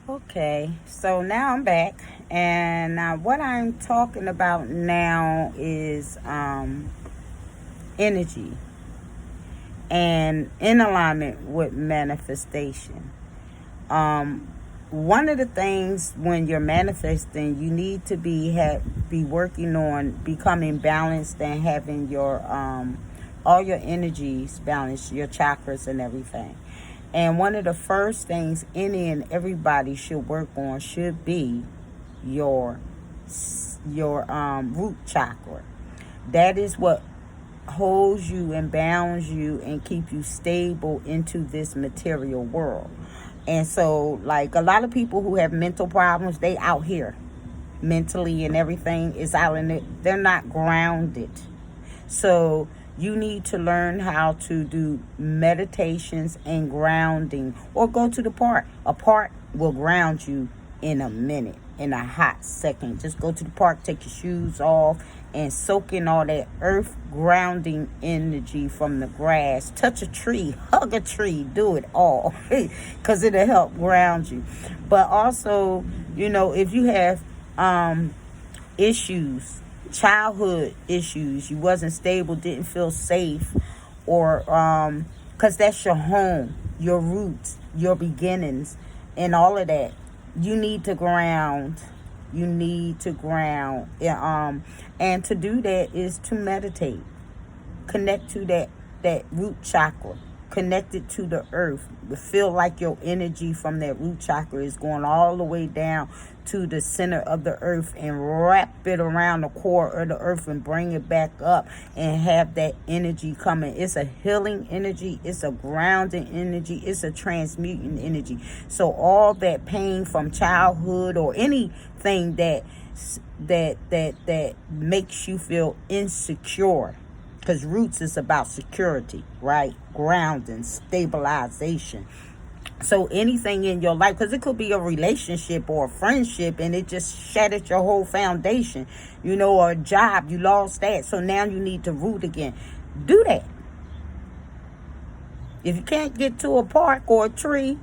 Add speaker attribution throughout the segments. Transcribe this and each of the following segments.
Speaker 1: Okay, so now I'm back, and what I'm talking about now is energy and in alignment with manifestation. Um, One of the things when you're manifesting, you need to be working on becoming balanced and having your all your energies balanced, your chakras and everything. And one of the first things any and everybody should work on should be your root chakra. That is what holds you and bounds you and keep you stable into this material world. And so, like, a lot of people who have mental problems, they out here mentally, and everything is out in it. They're not grounded. So you need to learn how to do meditations and grounding, or go to the park. A park will ground you in a minute, in a hot second. Just go to the park, take your shoes off, and soak in all that earth grounding energy from the grass. Touch a tree, hug a tree, do it all because it'll help ground you. But also, if you have issues, childhood issues, you wasn't stable, didn't feel safe, or because that's your home, your roots, your beginnings, and all of that, you need to ground. You need to ground. And to do that is to meditate. Connect to that root chakra. Connect it to the earth. Feel like your energy from that root chakra is going all the way down to the center of the earth, and wrap it around the core of the earth and bring it back up and have that energy coming. It's a healing energy. It's a grounding energy. It's a transmuting energy. So all that pain from childhood or anything that makes you feel insecure, because roots is about security, right? Grounding, stabilization. So anything in your life, because it could be a relationship or a friendship, and it just shattered your whole foundation, or a job, you lost that. So now you need to root again. Do that. If you can't get to a park or a tree,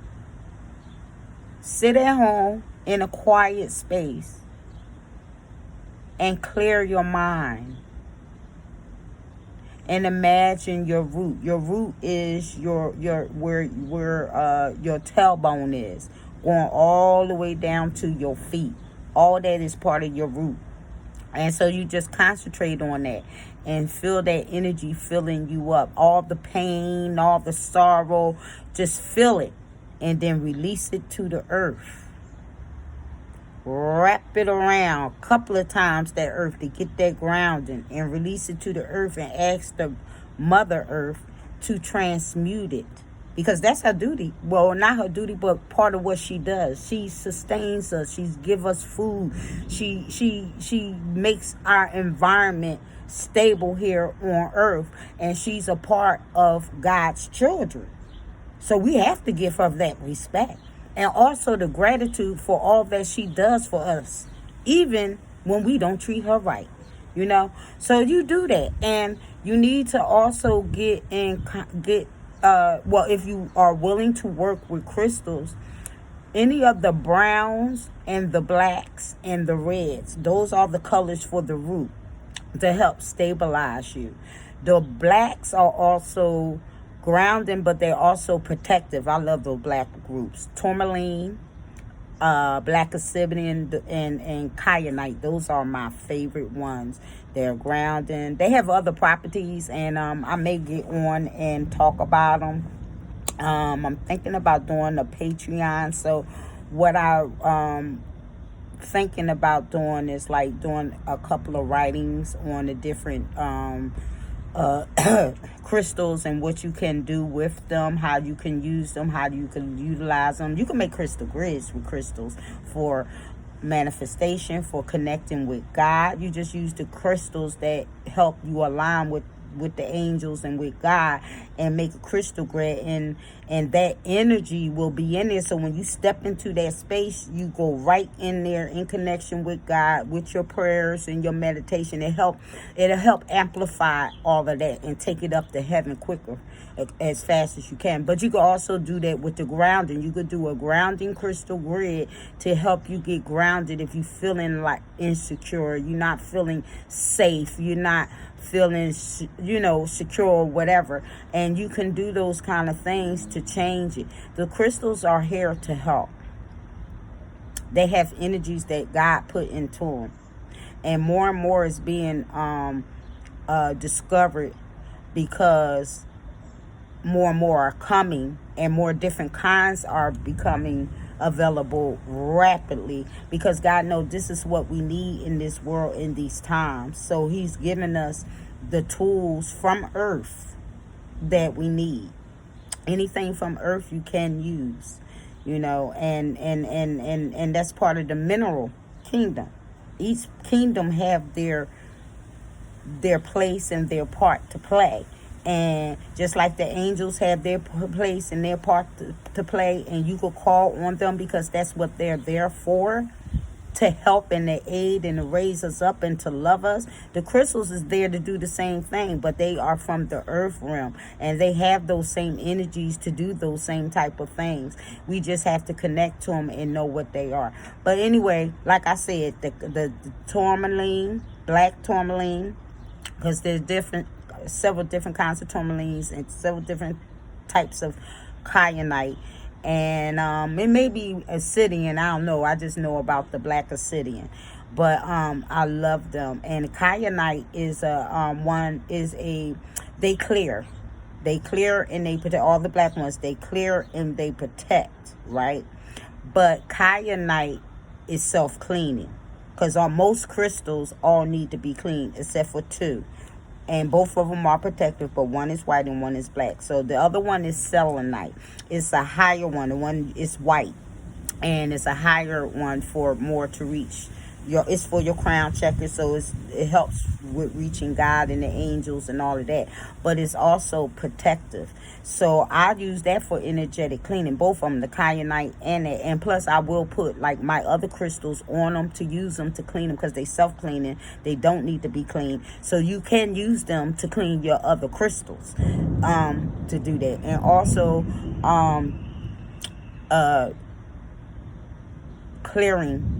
Speaker 1: sit at home in a quiet space and clear your mind. And imagine your root. Your root is your where your tailbone is, going all the way down to your feet. All that is part of your root. And so you just concentrate on that and feel that energy filling you up. All the pain, all the sorrow, just feel it and then release it to the earth. Wrap it around a couple of times, that earth, to get that grounding, and release it to the earth and ask the Mother Earth to transmute it, because that's her duty. Well, not her duty, but part of what she does. She sustains us. She gives us food. She makes our environment stable here on earth, and she's a part of God's children. So we have to give her that respect. And also the gratitude for all that she does for us, even when we don't treat her right, So you do that. And you need to also if you are willing to work with crystals, any of the browns and the blacks and the reds, those are the colors for the root to help stabilize you. The blacks are also grounding, but they're also protective. I love those black groups. Tourmaline, black obsidian, and kyanite. Those are my favorite ones. They're grounding. They have other properties, and I may get on and talk about them. I'm thinking about doing a Patreon. So what I thinking about doing is like doing a couple of writings on the different crystals and what you can do with them, how you can use them, how you can utilize them. You can make crystal grids with crystals for manifestation, for connecting with God. You just use the crystals that help you align with the angels and with God, and make a crystal grid, And that energy will be in there. So when you step into that space, you go right in there in connection with God, with your prayers and your meditation. It'll help amplify all of that and take it up to heaven quicker, as fast as you can. But you can also do that with the grounding. You could do a grounding crystal grid to help you get grounded if you're feeling like insecure, you're not feeling safe, you're not feeling, secure or whatever. And you can do those kind of things to change it. The crystals are here to help. They have energies that God put into them. And more is being discovered, because more and more are coming, and more different kinds are becoming available rapidly, because God knows this is what we need in this world in these times. So he's given us the tools from earth that we need. Anything from earth you can use, and that's part of the mineral kingdom. Each kingdom have their place and their part to play. And just like the angels have their place and their part to play, and you could call on them because that's what they're there for, to help and to aid and to raise us up and to love us. The crystals is there to do the same thing, but they are from the earth realm, and they have those same energies to do those same type of things. We just have to connect to them and know what they are. But anyway, like I said, the tourmaline, black tourmaline, because there's several different kinds of tourmalines and several different types of kyanite. And it may be obsidian, I don't know. I just know about the black obsidian. But I love them. And kyanite is they clear. They clear and they protect. All the black ones, they clear and they protect, right? But kyanite is self-cleaning, because most crystals all need to be cleaned except for two. And both of them are protective, but one is white and one is black. So the other one is selenite. It's a higher one. The one is white. And it's a higher one for more to reach. It's for your crown chakra, so it helps with reaching God and the angels and all of that. But it's also protective. So I use that for energetic cleaning, both of them, the kyanite and plus I will put like my other crystals on them to use them to clean them, because they self-cleaning. They don't need to be cleaned. So you can use them to clean your other crystals, to do that. And also clearing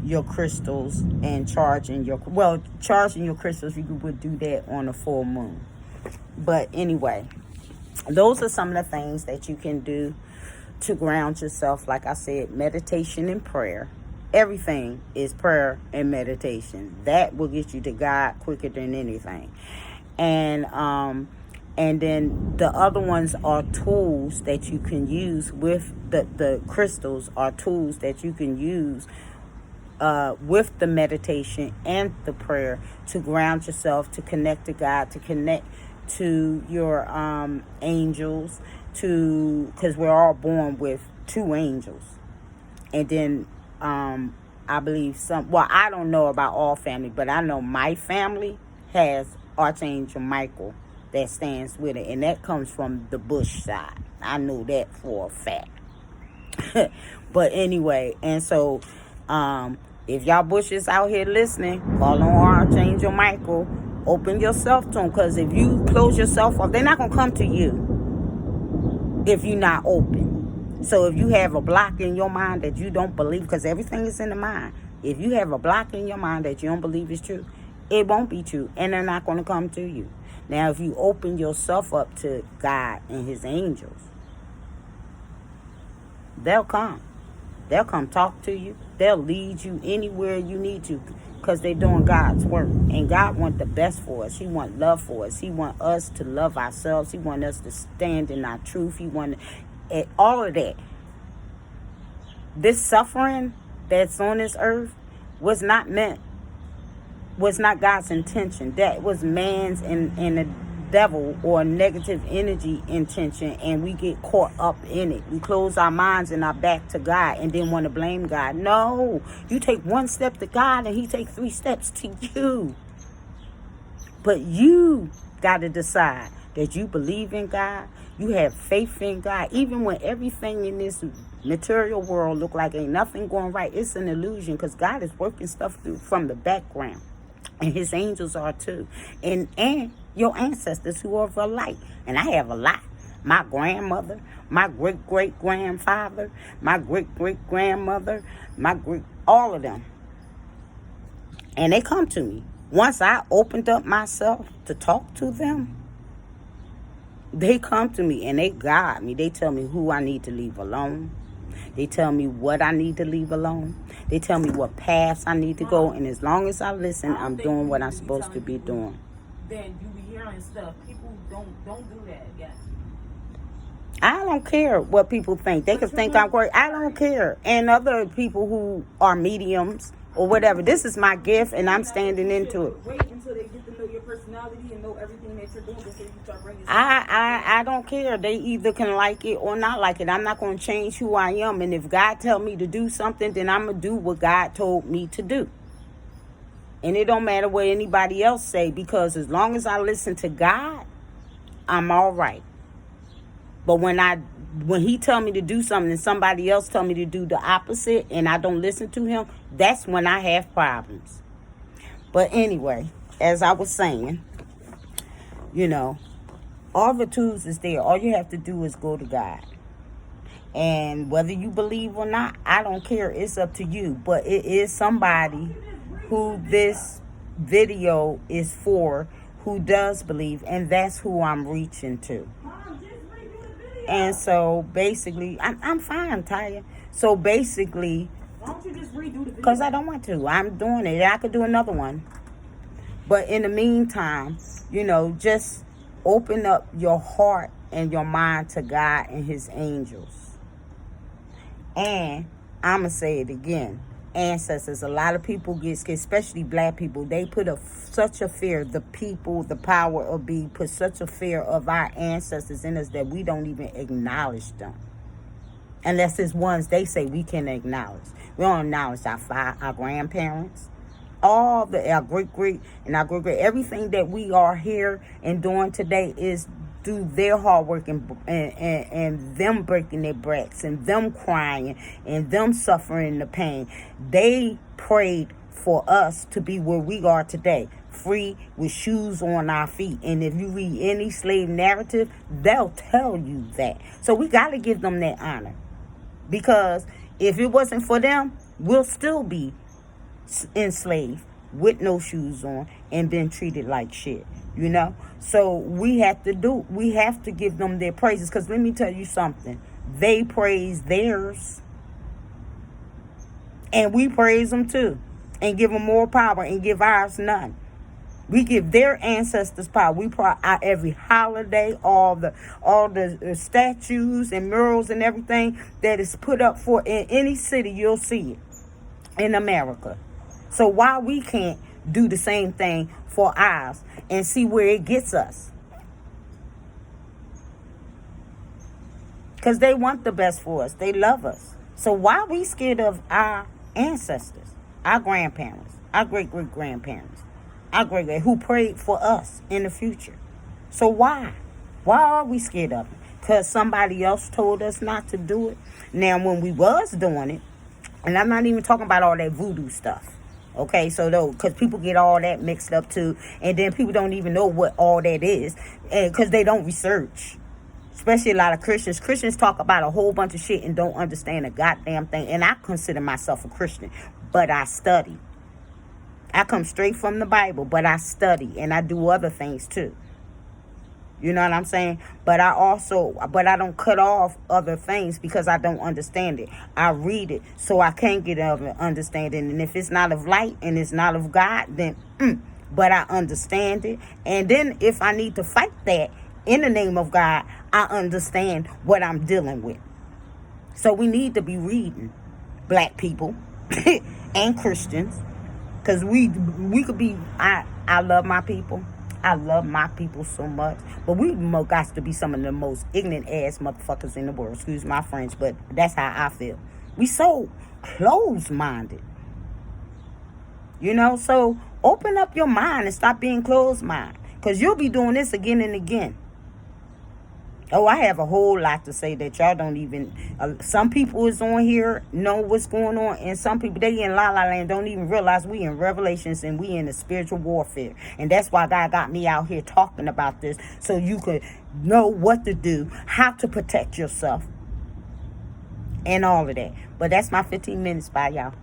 Speaker 1: your crystals and charging your crystals, you would do that on a full moon. But anyway, those are some of the things that you can do to ground yourself. Like I said, meditation and prayer. Everything is prayer and meditation. That will get you to God quicker than anything. And then the other ones are tools that you can use with the crystals, are tools that you can use with the meditation and the prayer to ground yourself, to connect to God, to connect to your angels, because we're all born with two angels. And then I believe I don't know about all family, but I know my family has Archangel Michael that stands with it, and that comes from the Bush side. I know that for a fact. But anyway, and so if y'all Bushes out here listening, call on Archangel Michael. Open yourself to them, because if you close yourself off, they're not going to come to you if you're not open. So if you have a block in your mind that you don't believe, because everything is in the mind. If you have a block in your mind that you don't believe is true, it won't be true, and they're not going to come to you. Now, if you open yourself up to God and his angels, they'll come. They'll come talk to you. They'll lead you anywhere you need to, because they're doing God's work. And God wants the best for us. He wants love for us. He wants us to love ourselves. He wants us to stand in our truth. He wants all of that. This suffering that's on this earth was not God's intention. That was man's and the devil or negative energy intention, and we get caught up in it. We close our minds and our back to God and then want to blame God. No, you take one step to God and he takes 3 steps to you. But you got to decide that you believe in God, You have faith in God. Even when everything in this material world look like ain't nothing going right, it's an illusion, because God is working stuff through from the background. And his angels are too. And your ancestors who are of a light. And I have a lot. My grandmother, my great-great-grandfather, my great-great-grandmother, all of them. And they come to me. Once I opened up myself to talk to them, they come to me and they guide me. They tell me who I need to leave alone. They tell me what I need to leave alone. They tell me what paths I need to go. And as long as I listen, I'm doing what I'm supposed to be doing.
Speaker 2: Then you be hearing stuff. People don't do that again.
Speaker 1: I don't care what people think. They can think I'm great. I don't care. And other people who are mediums or whatever. This is my gift, and I'm standing into it.
Speaker 2: Wait until they get to know your personality and know everything that you're doing before you start bringing.
Speaker 1: I don't care. They either can like it or not like it. I'm not going to change who I am. And if God tell me to do something, then I'm going to do what God told me to do. And it don't matter what anybody else say, because as long as I listen to God, I'm all right. But when he tell me to do something and somebody else tell me to do the opposite and I don't listen to him, that's when I have problems. But anyway, as I was saying, all the tools is there. All you have to do is go to God. And whether you believe or not, I don't care. It's up to you. But it is somebody who this video is for, who does believe, and that's who I'm reaching to. And so basically, I'm fine, Taya. So basically,
Speaker 2: why don't you just redo the video?
Speaker 1: Because I don't want to. I'm doing it. I could do another one. But in the meantime, just open up your heart and your mind to God and his angels. And I'm going to say it again. Ancestors, a lot of people get scared, especially black people. They put such a fear, the power of be put such a fear of our ancestors in us that we don't even acknowledge them. Unless it's ones they say we can acknowledge. We don't acknowledge our grandparents, our great-great and our great-great. Everything that we are here and doing today is through their hard work and them breaking their backs and them crying and them suffering the pain. They prayed for us to be where we are today, free with shoes on our feet. And if you read any slave narrative, they'll tell you that. So we got to give them that honor, because if it wasn't for them, we'll still be enslaved with no shoes on and been treated like shit. So we have to give them their praises, because let me tell you something. They praise theirs and we praise them too, and give them more power and give ours none. We give their ancestors power. We every holiday, all the statues and murals and everything that is put up for in any city, you'll see it in America. So why we can't do the same thing for ours and see where it gets us? Because they want the best for us. They love us. So why we scared of our ancestors, our grandparents, our great-great-grandparents, our great-great, who prayed for us in the future? So why? Why are we scared of them? Because somebody else told us not to do it. Now, when we was doing it, and I'm not even talking about all that voodoo stuff. Okay, so though, because people get all that mixed up too, and then people don't even know what all that is, and because they don't research. Especially a lot of Christians. Christians talk about a whole bunch of shit and don't understand a goddamn thing. And I consider myself a Christian, but I study. I come straight from the Bible, but I study and I do other things too. You know what I'm saying? But I don't cut off other things because I don't understand it. I read it so I can get an understanding. And if it's not of light and it's not of God, then, but I understand it. And then if I need to fight that in the name of God, I understand what I'm dealing with. So we need to be reading, black people and Christians, because we could be, I love my people. I love my people so much. But we got to be some of the most ignorant ass motherfuckers in the world. Excuse my French, but that's how I feel. We so closed-minded. So open up your mind and stop being closed-minded. Because you'll be doing this again and again. Oh, I have a whole lot to say that y'all don't even. Some people is on here know what's going on, and some people they in La La Land don't even realize we in Revelations and we in the spiritual warfare, and that's why God got me out here talking about this so you could know what to do, how to protect yourself, and all of that. But that's my 15 minutes. Bye, y'all.